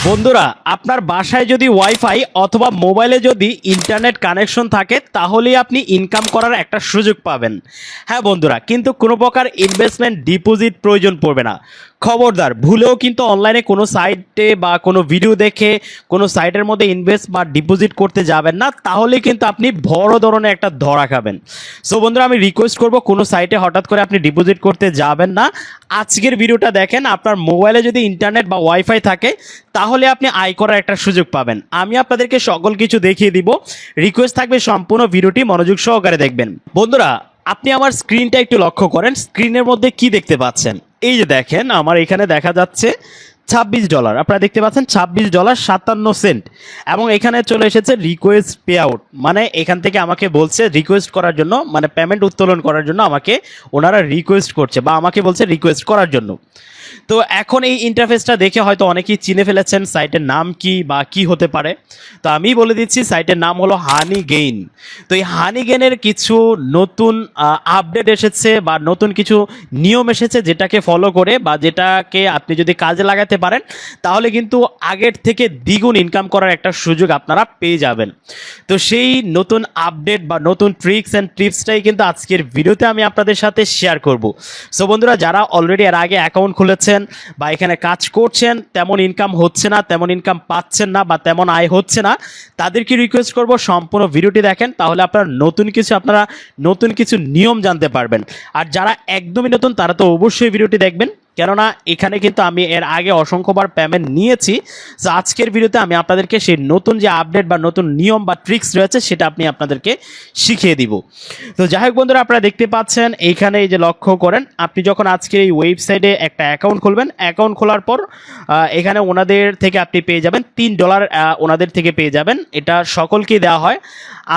বন্ধুরা, আপনার বাসায় যদি ওয়াইফাই অথবা মোবাইলে যদি ইন্টারনেট কানেকশন থাকে তাহলেই আপনি ইনকাম করার একটা সুযোগ পাবেন। হ্যাঁ বন্ধুরা, কিন্তু কোনো প্রকার ইনভেস্টমেন্ট ডিপোজিট প্রয়োজন পড়বে না। খবরদার, ভুলেও কিন্তু অনলাইনে কোনো সাইটে বা কোনো ভিডিও দেখে কোনো সাইটের মধ্যে ইনভেস্ট বা ডিপোজিট করতে যাবেন না, তাহলে কিন্তু আপনি বড় ধরনের একটা ধরা খাবেন। সো বন্ধুরা, আমি রিকোয়েস্ট করব কোনো সাইটে হঠাৎ করে আপনি ডিপোজিট করতে যাবেন না। আজকের ভিডিওটা দেখেন, আপনার মোবাইলে যদি ইন্টারনেট বা ওয়াইফাই থাকে তাহলে আপনি আয় করার একটা সুযোগ পাবেন। আমি আপনাদেরকে সকল কিছু দেখিয়ে দিব। রিকোয়েস্ট থাকবে সম্পূর্ণ ভিডিওটি মনোযোগ সহকারে দেখবেন। বন্ধুরা, আপনি আমার স্ক্রিনটা একটু লক্ষ্য করেন। স্ক্রিনের মধ্যে কি দেখতে পাচ্ছেন? এই যে দেখেন, আমার এখানে দেখা যাচ্ছে $26। আপনারা দেখতে পাচ্ছেন $26.57, এবং এখানে চলে এসেছে রিকোয়েস্ট পে আউট। মানে এখান থেকে আমাকে বলছে রিকোয়েস্ট করার জন্য, মানে পেমেন্ট উত্তোলন করার জন্য আমাকে ওনারা রিকোয়েস্ট করছে বা আমাকে বলছে রিকোয়েস্ট করার জন্য। তো এখন এই ইন্টারফেসটা দেখে হয়তো অনেকেই চিনে ফেলেছেন সাইটের নাম কি বা কি হতে পারে। তো আমি বলে দিচ্ছি, সাইটের নাম হলো হানি গেইন। তো এই হানি গেইনের কিছু নতুন আপডেট এসেছে বা নতুন কিছু নিয়ম এসেছে, যেটাকে ফলো করে বা যেটাকে আপনি যদি কাজে লাগাতে পারেন তাহলে কিন্তু আগের থেকে দ্বিগুণ ইনকাম করার একটা সুযোগ আপনারা পেয়ে যাবেন। তো সেই নতুন আপডেট বা নতুন ট্রিক্স অ্যান্ড টিপসটাই কিন্তু আজকের ভিডিওতে আমি আপনাদের সাথে শেয়ার করব। সো বন্ধুরা, যারা অলরেডি এর আগে অ্যাকাউন্ট খুলেছেন বা এখানে কাজ করছেন, তেমন ইনকাম হচ্ছে না, তেমন ইনকাম পাচ্ছেন না বা তেমন আয় হচ্ছে না, তাদেরকে রিকোয়েস্ট করব সম্পূর্ণ ভিডিওটি দেখেন, তাহলে আপনারা নতুন কিছু নিয়ম জানতে পারবেন। আর যারা একদমই নতুন তারা তো অবশ্যই ভিডিওটি দেখবেন, কেননা এখানে কিন্তু আমি এর আগে অসংখ্যবার পেমেন্ট নিয়েছি। তো আজকের ভিডিওতে আমি আপনাদেরকে সেই নতুন যে আপডেট বা নতুন নিয়ম বা ট্রিক্স রয়েছে সেটা আপনাদেরকে শিখিয়ে দিব। তো যাই হোক বন্ধুরা, আপনারা দেখতে পাচ্ছেন এইখানে এই যে লক্ষ্য করেন, আপনি যখন আজকের এই ওয়েবসাইটে একটা অ্যাকাউন্ট খুলবেন, অ্যাকাউন্ট খোলার পর এখানে ওনাদের থেকে আপনি পেয়ে যাবেন $3, ওনাদের থেকে পেয়ে যাবেন। এটা সকলকেই দেওয়া হয়।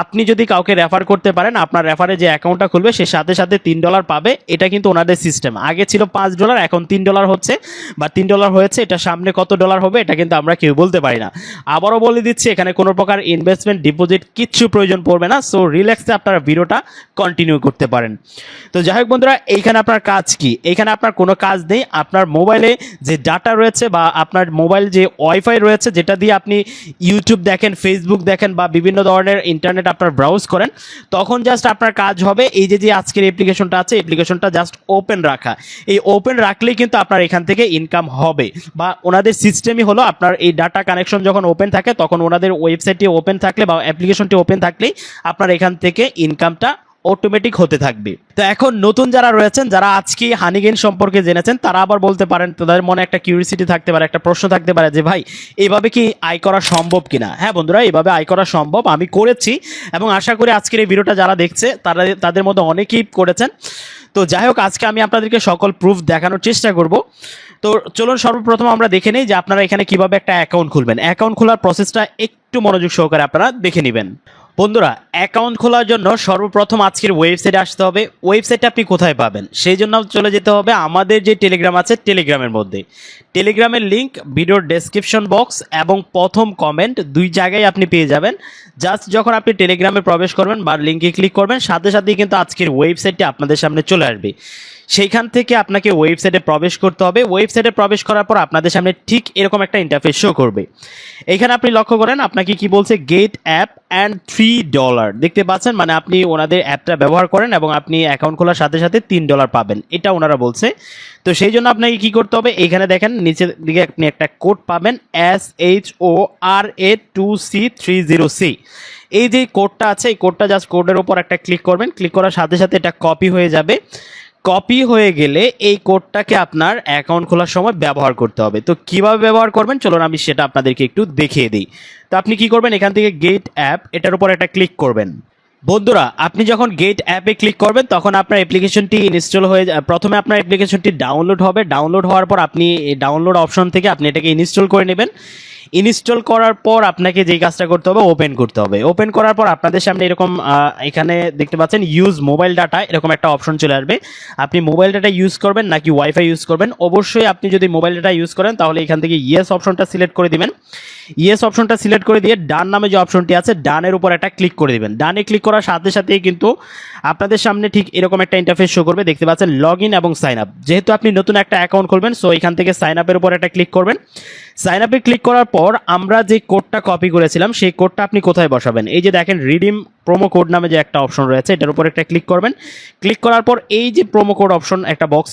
আপনি যদি কাউকে রেফার করতে পারেন, আপনার রেফারে যে অ্যাকাউন্টটা খুলবে সে সাথে সাথে $3 পাবে। এটা কিন্তু ওনাদের সিস্টেম। আগে ছিল $5, এখন $3 হচ্ছে বা $3 হয়েছে। এটা সামনে কত ডলার হবে এটা কিন্তু আমরা কেউ বলতে পারি না। আবারও বলে দিচ্ছি, এখানে কোনো প্রকার ইনভেস্টমেন্ট ডিপোজিট কিচ্ছু প্রয়োজন পড়বে না। সো রিল্যাক্সে আপনারা ভিডিওটা কন্টিনিউ করতে পারেন। তো যাই হোক বন্ধুরা, এইখানে আপনার কাজ কি? এইখানে আপনার কোনো কাজ নেই। আপনার মোবাইলে যে ডাটা রয়েছে বা আপনার মোবাইল যে ওয়াইফাই রয়েছে, যেটা দিয়ে আপনি ইউটিউব দেখেন, ফেসবুক দেখেন বা বিভিন্ন ধরনের ইন্টারনেট আপনার ব্রাউজ করেন, তখন জাস্ট আপনার কাজ হবে এই যে আজকের অ্যাপ্লিকেশনটা আছে, অ্যাপ্লিকেশনটা জাস্ট ওপেন রাখা। এই ওপেন রাখলেই কিন্তু আপনার এখান থেকে ইনকাম হবে। বা ওনাদের সিস্টেমই হলো, আপনার এই ডাটা কানেকশন যখন ওপেন থাকে তখন ওনাদের ওয়েবসাইটটি ওপেন থাকলে বা অ্যাপ্লিকেশনটি ওপেন থাকলেই আপনার এখান থেকে ইনকামটা অটোমেটিক হতে থাকবে। তো এখন নতুন যারা রয়েছেন, যারা আজকে হানি গেইন সম্পর্কে জেনেছেন, তারা আবার বলতে পারেন, তাদের মনে একটা কিউরিসিটি থাকতে পারে, একটা প্রশ্ন থাকতে পারে যে ভাই, এইভাবে কি আয় করা সম্ভব কিনা? হ্যাঁ বন্ধুরা, এইভাবে আয় করা সম্ভব। আমি করেছি এবং আশা করি আজকের এই ভিডিওটা যারা দেখছে তাদের মধ্যে অনেকেই করেছেন। তো যাই হোক, আজকে আমি আপনাদেরকে সকল প্রুফ দেখানোর চেষ্টা করব। তো চলুন সর্বপ্রথম আমরা দেখে নিই যে আপনারা এখানে কিভাবে একটা অ্যাকাউন্ট খুলবেন। অ্যাকাউন্ট খোলার প্রসেসটা একটু মনোযোগ সহকারে আপনারা দেখে নেবেন। বন্ধুরা, অ্যাকাউন্ট খোলার জন্য সর্বপ্রথম আজকের ওয়েবসাইটে আসতে হবে। ওয়েবসাইটটা আপনি কোথায় পাবেন? সেই জন্য চলে যেতে হবে আমাদের যে টেলিগ্রাম আছে, টেলিগ্রামের মধ্যে। টেলিগ্রামের লিঙ্ক ভিডিওর ডেসক্রিপশন বক্স এবং প্রথম কমেন্ট, দুই জায়গায় আপনি পেয়ে যাবেন। জাস্ট যখন আপনি টেলিগ্রামে প্রবেশ করবেন বা লিঙ্কে ক্লিক করবেন, সাথে সাথেই কিন্তু আজকের ওয়েবসাইটটি আপনাদের সামনে চলে আসবে। সেইখান থেকে আপনাকে ওয়েবসাইটে প্রবেশ করতে হবে। ওয়েবসাইটে প্রবেশ করার পর আপনাদের সামনে ঠিক এরকম একটা ইন্টারফেস শো করবে। এখানে আপনি লক্ষ্য করেন, আপনাকে কি বলছে, গেট অ্যাপ অ্যান্ড $3 দেখতে পাচ্ছেন। মানে আপনি ওনাদের অ্যাপটা ব্যবহার করেন এবং আপনি অ্যাকাউন্ট খোলার সাথে সাথে $3 পাবেন, এটা ওনারা বলছে। তো সেই জন্য আপনাকে কি করতে হবে, এখানে দেখেন নিচের দিকে আপনি একটা কোড পাবেন, SHORA2C30C। এই যে কোডটা আছে, এই কোডটা জাস্ট কোডের উপর একটা ক্লিক করবেন। ক্লিক করার সাথে সাথে এটা কপি হয়ে যাবে। কপি হয়ে গেলে এই কোডটাকে আপনার অ্যাকাউন্ট খোলার সময় ব্যবহার করতে হবে। তো কিভাবে ব্যবহার করবেন চলুন আমি সেটা আপনাদেরকে একটু দেখিয়ে দিই। তো আপনি কি করবেন, এখান থেকে গেট অ্যাপ, এটার উপর একটা ক্লিক করবেন। বন্ধুরা, আপনি যখন গেট অ্যাপে ক্লিক করবেন তখন আপনার অ্যাপ্লিকেশনটি ইনস্টল হয়ে প্রথমে আপনার অ্যাপ্লিকেশনটি ডাউনলোড হবে। ডাউনলোড হওয়ার পর আপনি এই ডাউনলোড অপশন থেকে আপনি এটাকে ইনস্টল করে নেবেন। ইনস্টল করার পর আপনাকে যেই কাজটা করতে হবে, ওপেন করতে হবে। ওপেন করার পর আপনাদের সামনে এরকম এখানে দেখতে পাচ্ছেন ইউজ মোবাইল ডাটা, এরকম একটা অপশন চলে আসবে। আপনি মোবাইল ডাটা ইউজ করবেন নাকি ওয়াইফাই ইউজ করবেন? অবশ্যই আপনি যদি মোবাইল ডাটা ইউজ করেন তাহলে এখান থেকে ইয়েস অপশনটা সিলেক্ট করে দিবেন। ইয়েস অপশনটা সিলেক্ট করে দিয়ে ডান নামে যে অপশনটি আছে, ডানের উপর একটা ক্লিক করে দিবেন। ডানে ক্লিক করার সাথে সাথেই কিন্তু আপনাদের সামনে ঠিক এরকম একটা ইন্টারফেস শো করবে। দেখতে পাচ্ছেন লগ ইন এবং সাইন আপ। যেহেতু আপনি নতুন একটা অ্যাকাউন্ট খুলবেন, সো এখান থেকে সাইন আপের উপর একটা ক্লিক করবেন। সাইন আপে ক্লিক করার পর আমরা যে কোডটা কপি করেছিলাম সেই কোডটা আপনি কোথায় বসাবেন, এই যে দেখেন রিডিম প্রোমো কোড নামে যে একটা অপশন রয়েছে এটার উপর একটা ক্লিক করবেন। ক্লিক করার পর এই যে প্রোমো কোড অপশন একটা বক্স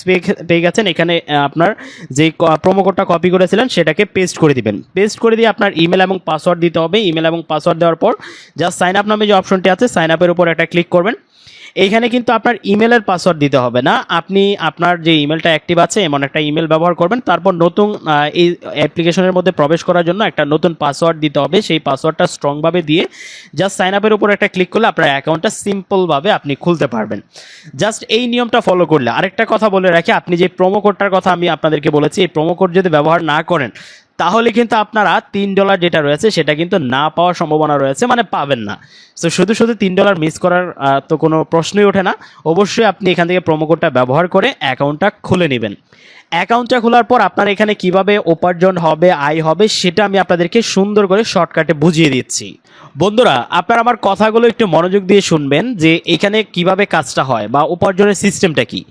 পেয়ে গেছেন, এখানে আপনার যে প্রোমো কোডটা কপি করেছিলেন সেটাকে পেস্ট করে দিবেন। পেস্ট করে দিয়ে আপনার ইমেল এবং পাসওয়ার্ড দিতে হবে। ইমেল এবং পাসওয়ার্ড দেওয়ার পর জাস্ট সাইন আপ নামে যে অপশনটি আছে সাইন আপের উপর একটা ক্লিক করবেন। এইখানে কিন্তু আপনার ইমেলের পাসওয়ার্ড দিতে হবে না, আপনি আপনার যে ইমেলটা অ্যাক্টিভ আছে এমন একটা ইমেল ব্যবহার করবেন। তারপর নতুন এই অ্যাপ্লিকেশনের মধ্যে প্রবেশ করার জন্য একটা নতুন পাসওয়ার্ড দিতে হবে। সেই পাসওয়ার্ডটা স্ট্রংভাবে দিয়ে জাস্ট সাইন আপের উপর একটা ক্লিক করলে আপনার অ্যাকাউন্টটা সিম্পলভাবে আপনি খুলতে পারবেন। জাস্ট এই নিয়মটা ফলো করলে। আরেকটা কথা বলে রাখি, আপনি যে প্রোমো কোডটার কথা আমি আপনাদেরকে বলেছি, এই প্রোমো কোড যদি ব্যবহার না করেন তাহলে কিন্তু আপনারা $3 যেটা রয়েছে সেটা কিন্তু না পাওয়ার সম্ভাবনা রয়েছে, মানে পাবেন না। সো শুধু শুধু $3 মিস করার তো কোনো প্রশ্নই ওঠে না। অবশ্যই আপনি এখান থেকে প্রোমো কোডটা ব্যবহার করে অ্যাকাউন্টটা খুলে নেবেন। অ্যাকাউন্টটা খোলার পর আপনার এখানে কিভাবে উপার্জন হবে, আয় হবে, সেটা আমি আপনাদেরকে সুন্দর করে শর্টকাটে বুঝিয়ে দিচ্ছি। বন্ধুরা, আপনারা আমার কথাগুলো একটু মনোযোগ দিয়ে শুনবেন যে এখানে কিভাবে কাজটা হয় বা উপার্জনের সিস্টেমটা কি।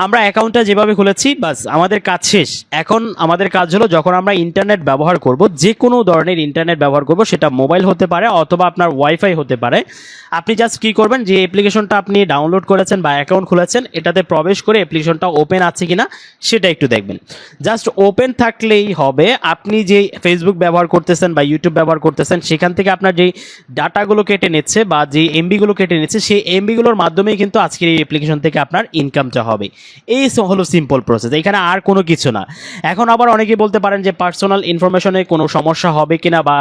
আমরা অ্যাকাউন্টটা যেভাবে খুলেছি বাস আমাদের কাজ শেষ। এখন আমাদের কাজ হলো যখন আমরা ইন্টারনেট ব্যবহার করব, যে কোনো ধরনের ইন্টারনেট ব্যবহার করব, সেটা মোবাইল হতে পারে অথবা আপনার ওয়াইফাই হতে পারে। আপনি জাস্ট কী করবেন, যে অ্যাপ্লিকেশনটা আপনি ডাউনলোড করেছেন বা অ্যাকাউন্ট খুলেছেন এটাতে প্রবেশ করে অ্যাপ্লিকেশনটা ওপেন আছে কিনা সেটা একটু দেখবেন। জাস্ট ওপেন থাকলেই হবে। আপনি যে ফেসবুক ব্যবহার করতেছেন বা ইউটিউব ব্যবহার করতেছেন সেখান থেকে আপনার যেই ডাটাগুলো কেটে নিচ্ছে বা যে এমবিগুলো কেটে নিচ্ছে সেই এমবিগুলোর মাধ্যমেই কিন্তু আজকের এই অ্যাপ্লিকেশন থেকে আপনার ইনকামটা হবে। এই হলো সিম্পল প্রসেস, এখানে আর কোনো কিছু না। এখন আবার অনেকেই বলতে পারেন যে পার্সোনাল ইনফরমেশনে কোনো সমস্যা হবে কিনা বা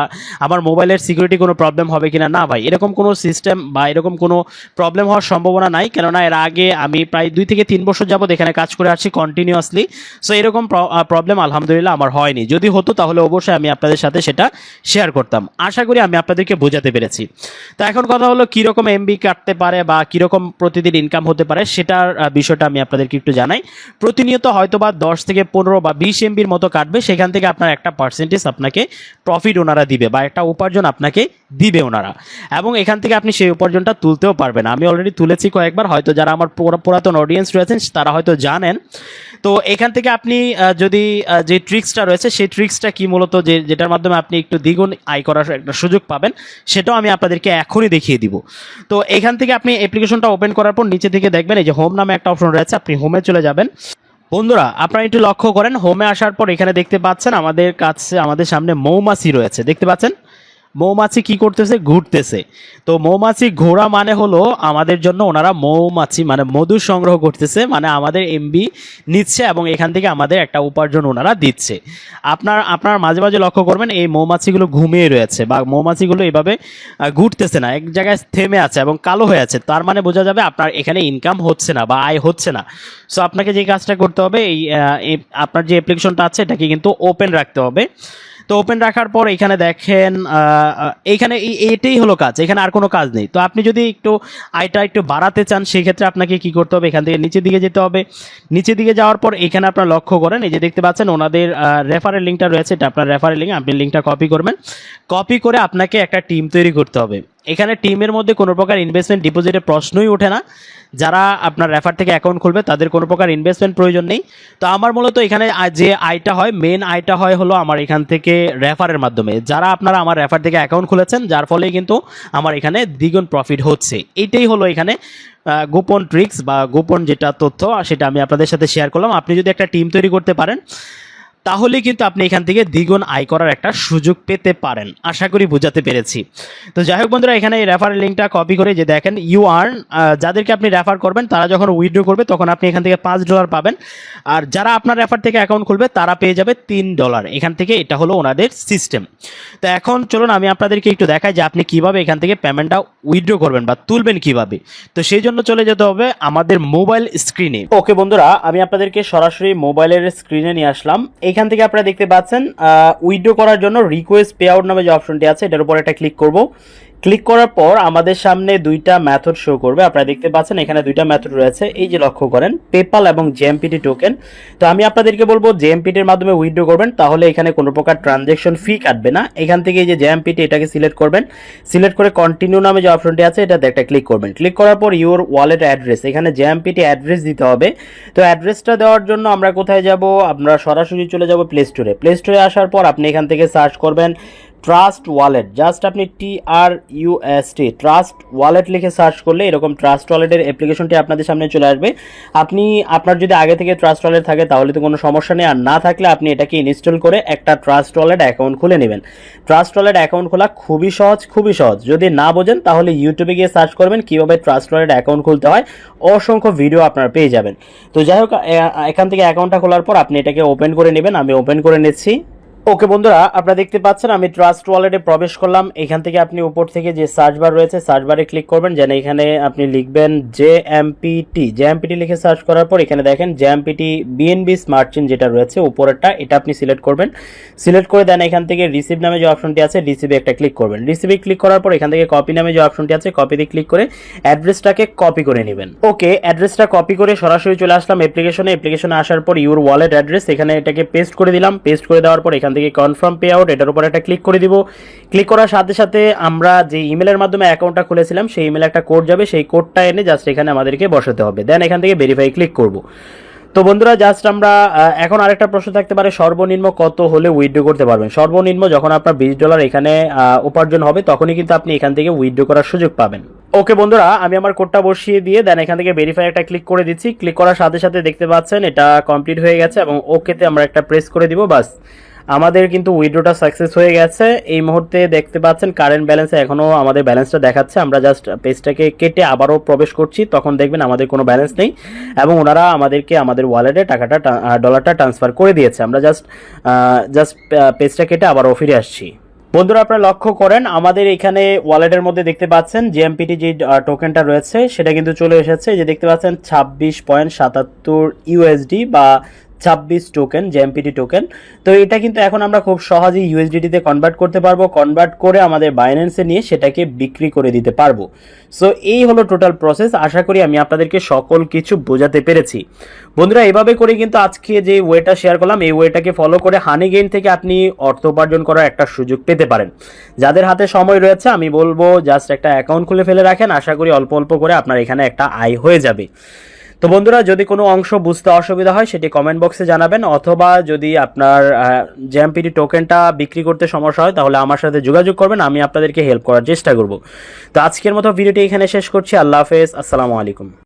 আমার মোবাইলের সিকিউরিটি কোনো প্রবলেম হবে কিনা। না ভাই, এরকম কোনো সিস্টেম বা এরকম কোনো প্রবলেম হওয়ার সম্ভাবনা নাই, কেননা এর আগে আমি প্রায় 2 থেকে 3 বছর যাবত এখানে কাজ করে আসছি কন্টিনিউয়াসলি। সো এরকম প্রবলেম আলহামদুলিল্লাহ আমার হয়নি। যদি হতো তাহলে অবশ্যই আমি আপনাদের সাথে সেটা শেয়ার করতাম। আশা করি আমি আপনাদেরকে বোঝাতে পেরেছি। তো এখন কথা হলো কীরকম এমবি কাটতে পারে বা কীরকম প্রতিদিন ইনকাম হতে পারে সেটার বিষয়টা আমি আপনাদেরকে একটু জানাই। প্রতিনিয়ত হয়তো বা 10 থেকে 15 বা 20 এমবির মতো কাটবে, সেখান থেকে আপনার একটা পার্সেন্টেজ আপনাকে প্রফিট ওনারা দিবে বা একটা উপার্জন আপনাকে দিবে ওনারা, এবং এখান থেকে আপনি সেই উপার্জনটা তুলতেও পারবেন। আমি অলরেডি তুলেছি কয়েকবার, হয়তো যারা আমার পুরাতন অডিয়েন্স রয়েছেন তারা হয়তো জানেন। তো এখান থেকে আপনি যদি যে ট্রিক্সটা রয়েছে সেই ট্রিক্সটা কি মূলত যেটার মাধ্যমে আপনি একটু দ্বিগুণ আয় করার একটা সুযোগ পাবেন সেটাও আমি আপনাদেরকে এখনই দেখিয়ে দিব। তো এখান থেকে আপনি অ্যাপ্লিকেশনটা ওপেন করার পর নিচে থেকে দেখবেন এই যে হোম নামে একটা অপশন রয়েছে, আপনি হোমে চলে যাবেন। বন্ধুরা, আপনারা একটু লক্ষ্য করেন, হোমে আসার পর এখানে দেখতে পাচ্ছেন আমাদের সামনে মৌমাছি রয়েছে, দেখতে পাচ্ছেন মৌমাছি কি করতেছে, ঘুরতেছে। তো মৌমাছি ঘোরা মানে হলো আমাদের জন্য ওনারা মৌমাছি মানে মধু সংগ্রহ করতেছে, মানে আমাদের এমবি নিচ্ছে এবং এখান থেকে আমাদের একটা উপার্জন ওনারা দিচ্ছে। আপনার মাঝে মাঝে লক্ষ্য করবেন এই মৌমাছিগুলো ঘুমিয়ে রয়েছে বা মৌমাছিগুলো এভাবে ঘুরতেছে না, এক জায়গায় থেমে আছে এবং কালো হয়ে আছে। তার মানে বোঝা যাবে আপনার এখানে ইনকাম হচ্ছে না বা আয় হচ্ছে না। সো আপনাকে যে কাজটা করতে হবে, আপনার যে অ্যাপ্লিকেশনটা আছে এটাকে কিন্তু ওপেন রাখতে হবে। তো ওপেন রাখার পর এখানে দেখেন এইখানে এটাই হলো কাজ, এখানে আর কোনো কাজ নেই। তো আপনি যদি একটু আয়টা একটু বাড়াতে চান সেই ক্ষেত্রে আপনাকে কি করতে হবে, এখান থেকে নিচের দিকে যেতে হবে। নিচের দিকে যাওয়ার পর এখানে আপনার লক্ষ্য করেন এই যে দেখতে পাচ্ছেন ওনাদের রেফারেল লিঙ্কটা রয়েছে, এটা আপনার রেফারেল লিঙ্ক, আপনি লিঙ্কটা কপি করবেন। কপি করে আপনাকে একটা টিম তৈরি করতে হবে। এখানে টিমের মধ্যে কোনো প্রকার ইনভেস্টমেন্ট ডিপোজিটের প্রশ্নই ওঠে না। যারা আপনার রেফার থেকে অ্যাকাউন্ট খুলবে তাদের কোনো প্রকার ইনভেস্টমেন্ট প্রয়োজন নেই। তো আমার মূলত এখানে যে আয়টা হয়, মেন আয়টা হয় হলো আমার এখান থেকে রেফারের মাধ্যমে। যারা আপনারা আমার রেফার থেকে অ্যাকাউন্ট খুলেছেন যার ফলে কিন্তু আমার এখানে দ্বিগুণ প্রফিট হচ্ছে। এইটাই হলো এখানে গোপন ট্রিক্স বা গোপন যেটা তথ্য সেটা আমি আপনাদের সাথে শেয়ার করলাম। আপনি যদি একটা টিম তৈরি করতে পারেন তাহলে কিন্তু আপনি এখান থেকে দ্বিগুণ আয় করার একটা সুযোগ পেতে পারেন। আশা করি বোঝাতে পেরেছি। তো যাই হোক বন্ধুরা, এখানে এই রেফারেল লিঙ্কটা কপি করে যে দেখেন ইউ আর্ন, যাদেরকে আপনি রেফার করবেন তারা যখন উইথড্র করবে তখন আপনি এখান থেকে $5 পাবেন, আর যারা আপনার রেফার থেকে অ্যাকাউন্ট খুলবে তারা পেয়ে যাবে $3 এখান থেকে। এটা হলো ওনাদের সিস্টেম। তো এখন চলুন আমি আপনাদেরকে একটু দেখাই যে আপনি কিভাবে এখান থেকে পেমেন্টটা উইথড্র করবেন বা তুলবেন কিভাবে। তো সেই জন্য চলে যেতে হবে আমাদের মোবাইল স্ক্রিনে। ওকে বন্ধুরা, আমি আপনাদেরকে সরাসরি মোবাইলের স্ক্রিনে নিয়ে আসলাম। এখান থেকে আপনারা দেখতে পাচ্ছেন উইথড্র করার জন্য রিকোয়েস্ট পে আউট নামে যে অপশনটি আছে এটার উপর একটা ক্লিক করব। ক্লিক করার পর আমাদের সামনে দুইটা মেথড শো করবে। আপনারা দেখতে পাচ্ছেন এখানে দুইটা মেথড রয়েছে, এই যে লক্ষ্য করেন পেপাল এবং জেএমপিটি টোকেন। তো আমি আপনাদেরকে বলবো জেএমপিটির মাধ্যমে উইথড্র করবেন, তাহলে এখানে কোনো প্রকার ট্রানজ্যাকশন ফি কাটবে না। এখান থেকে এই যে জেএমপিটি এটাকে সিলেক্ট করবেন, সিলেক্ট করে কন্টিনিউ নামে যে অপশনটি আছে এটাতে একটা ক্লিক করবেন। ক্লিক করার পর ইউর ওয়ালেট অ্যাড্রেস, এখানে জেএমপিটি অ্যাড্রেস দিতে হবে। তো অ্যাড্রেসটা দেওয়ার জন্য আমরা কোথায় যাব, আমরা সরাসরি চলে যাব প্লে স্টোরে। প্লে স্টোরে আসার পর আপনি এখান থেকে সার্চ করবেন ট্রাস্ট ওয়ালেট, জাস্ট আপনি TRUST ট্রাস্ট ওয়ালেট লিখে সার্চ করলে এরকম ট্রাস্ট ওয়ালেটের অ্যাপ্লিকেশনটি আপনাদের সামনে চলে আসবে। আপনি আপনার যদি আগে থেকে ট্রাস্ট ওয়ালেট থাকে তাহলে তো কোনো সমস্যা নেই, আর না থাকলে আপনি এটাকে ইনস্টল করে একটা ট্রাস্ট ওয়ালেট অ্যাকাউন্ট খুলে নেবেন। ট্রাস্ট ওয়ালেট অ্যাকাউন্ট খোলা খুবই সহজ, খুবই সহজ। যদি না বোঝেন তাহলে ইউটিউবে গিয়ে সার্চ করবেন কীভাবে ট্রাস্ট ওয়ালেট অ্যাকাউন্ট খুলতে হয়, অসংখ্য ভিডিও আপনারা পেয়ে যাবেন। তো যাই হোক, এখান থেকে অ্যাকাউন্টটা খোলার পর আপনি এটাকে ওপেন করে নেবেন। আমি ওপেন করে নিচ্ছি। ওকে বন্ধুরা, আপনারা দেখতে পাচ্ছেন আমি ট্রাস্ট ওয়ালেটে প্রবেশ করলাম। এখান থেকে আপনি উপর থেকে যে সার্চ বার রয়েছে সার্চ বারে ক্লিক করবেন, যেন এখানে আপনি লিখবেন জেএমপিটি লিখে সার্চ করার পর এখানে দেখেন জেএমপিটি বিএনবি স্মার্ট চেইন যেটা রয়েছে উপরেরটা, এটা আপনি সিলেক্ট করবেন। সিলেক্ট করে দেন এখান থেকে রিসিভ নামে যে অপশনটি আছে রিসিভে একটা ক্লিক করবেন। রিসিভে ক্লিক করার পর এখান থেকে কপি নামে যে অপশনটি আছে কপিতে ক্লিক করে অ্যাড্রেসটাকে কপি করে নেবেন। ওকে, অ্যাড্রেসটা কপি করে সরাসরি চলে আসলাম অ্যাপ্লিকেশনে আসার পর ইউর ওয়ালেট অ্যাড্রেস এখানে এটাকে পেস্ট করে দিলাম। পেস্ট করে দেওয়ার পর এখান থেকে কনফার্ম পে আউট এটার উপর একটা ক্লিক করে দিব। ক্লিক করার সাথে সাথে আমরা যে ইমেলের মাধ্যমে অ্যাকাউন্টটা খুলেছিলাম সেই ইমেলে একটা কোড যাবে, সেই কোডটা এনে জাস্ট এখানে আমাদেরকে বসাতে হবে। দেন এখান থেকে ভেরিফাই ক্লিক করব। তো বন্ধুরা, জাস্ট আমরা এখন আরেকটা প্রশ্ন থাকতে পারে, সর্বনিম্ন কত হলে উইথড্র করতে পারবেন। সর্বনিম্ন যখন আপনার $20 এখানে উপার্জন হবে তখনই কিন্তু আপনি এখান থেকে উইথড্র করার সুযোগ পাবেন। ওকে বন্ধুরা, আমি আমার কোডটা বসিয়ে দিয়ে দেন এখান থেকে ভেরিফাই একটা ক্লিক করে দিচ্ছি। ক্লিক করার সাথে সাথে দেখতে পাচ্ছেন এটা কমপ্লিট হয়ে গেছে এবং ওকেতে আমরা একটা প্রেস করে দিব। বাস, আমাদের কিন্তু উইথড্রটা সাকসেস হয়ে গেছে। এই মুহূর্তে দেখতে পাচ্ছেন কারেন্ট ব্যালেন্সে এখনও আমাদের ব্যালেন্সটা দেখাচ্ছে। আমরা জাস্ট পেজটাকে কেটে আবারও প্রবেশ করছি, তখন দেখবেন আমাদের কোনো ব্যালেন্স নেই এবং ওনারা আমাদেরকে আমাদের ওয়ালেটে ডলারটা ট্রান্সফার করে দিয়েছে। আমরা জাস্ট পেজটা কেটে আবারও ফিরে আসছি। বন্ধুরা, আপনারা লক্ষ্য করেন আমাদের এখানে ওয়ালেটের মধ্যে দেখতে পাচ্ছেন জেএমপিটি যে টোকেনটা রয়েছে সেটা কিন্তু চলে এসেছে। যে দেখতে পাচ্ছেন 26.77 ইউএসডি বা 26 টোকেন জেএমপিটি টোকেন। তো এটা কিন্তু এখন আমরা খুব সহজেই ইউএসডিটিতে কনভার্ট করতে পারবো। কনভার্ট করে আমাদের বাইন্যান্সে নিয়ে সেটাকে বিক্রি করে দিতে পারবো। সো এই হলো টোটাল প্রসেস। আশা করি আমি আপনাদেরকে সকল কিছু বোঝাতে পেরেছি। বন্ধুরা, এভাবে করে কিন্তু আজকে যে ওয়েটা শেয়ার করলাম এই ওয়েটাকে ফলো করে হানি গেইন থেকে আপনি অর্থ উপার্জন করার একটা সুযোগ পেতে পারেন। যাদের হাতে সময় রয়েছে আমি বলবো জাস্ট একটা অ্যাকাউন্ট খুলে ফেলে রাখেন, আশা করি অল্প অল্প করে আপনার এখানে একটা আয় হয়ে যাবে। তো বন্ধুরা, যদি কোনো অংশ বুঝতে অসুবিধা হয় সেটি কমেন্ট বক্সে জানাবেন, অথবা যদি আপনার জেএমপিটি টোকেনটা বিক্রি করতে সমস্যা হয় তাহলে আমার সাথে যোগাযোগ করবেন, আমি আপনাদেরকে হেল্প করার চেষ্টা করব। তো আজকের মতো ভিডিওটি এখানে শেষ করছি। আল্লাহ হাফেজ, আসসালামু আলাইকুম।